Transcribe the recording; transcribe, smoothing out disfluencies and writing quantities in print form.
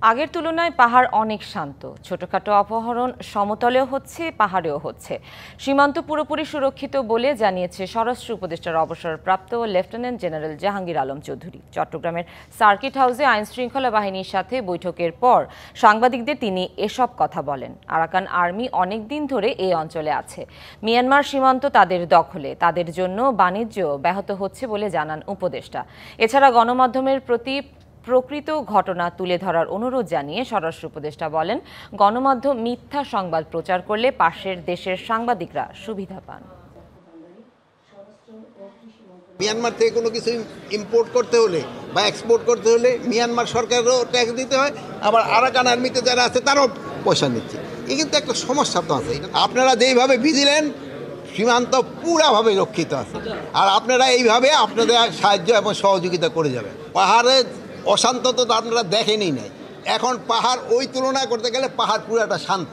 আগের তুলনায় পাহাড় অনেক শান্ত। ছোটখাটো অপহরণ সমতলেও হচ্ছে, পাহাড়েও হচ্ছে। সীমান্ত পুরোপুরি সুরক্ষিত বলে জানিয়েছে স্বরাষ্ট্র উপদেষ্টার অবসরপ্রাপ্ত লেফটেন্যান্ট জেনারেল জাহাঙ্গীর আলম চৌধুরী। চট্টগ্রামের সার্কিট হাউসে আইনশৃঙ্খলা বাহিনীর সাথে বৈঠকের পর সাংবাদিকদের তিনি এসব কথা বলেন। আরাকান আর্মি অনেক দিন ধরে এই অঞ্চলে আছে। মিয়ানমার সীমান্ত তাদের দখলে, তাদের জন্য বাণিজ্য ব্যাহত হচ্ছে বলে জানান উপদেষ্টা। এছাড়া গণমাধ্যমের প্রতি প্রকৃত ঘটনা তুলে ধরার অনুরোধ জানিয়ে স্বরাষ্ট্র উপদেষ্টা বলেন, গণমাধ্যম মিথ্যা সংবাদ প্রচার করলে পাশের দেশের সাংবাদিকরা সুবিধা পান। মিয়ানমার থেকে কোনো কিছু ইম্পোর্ট করতে হলে বা এক্সপোর্ট করতে হলে মিয়ানমার সরকারেরও ট্যাক্স দিতে হয়, আবার আরাকান আর্মিতে যারা আছে তারাও পয়সা নিচ্ছে। এই কিন্তু একটা সমস্যা তো আছে। আপনারা যেইভাবে ভিজিল্যান্ট, সীমান্ত পুরাভাবে রক্ষিত আছে, আর আপনারা এইভাবে আপনাদের সাহায্য এবং সহযোগিতা করে যাবেন। পাহাড়ে অশান্ত তো আপনারা দেখেনই নাই, এখন পাহাড় ওই তুলনা করতে গেলে পাহাড় পুরাটা শান্ত।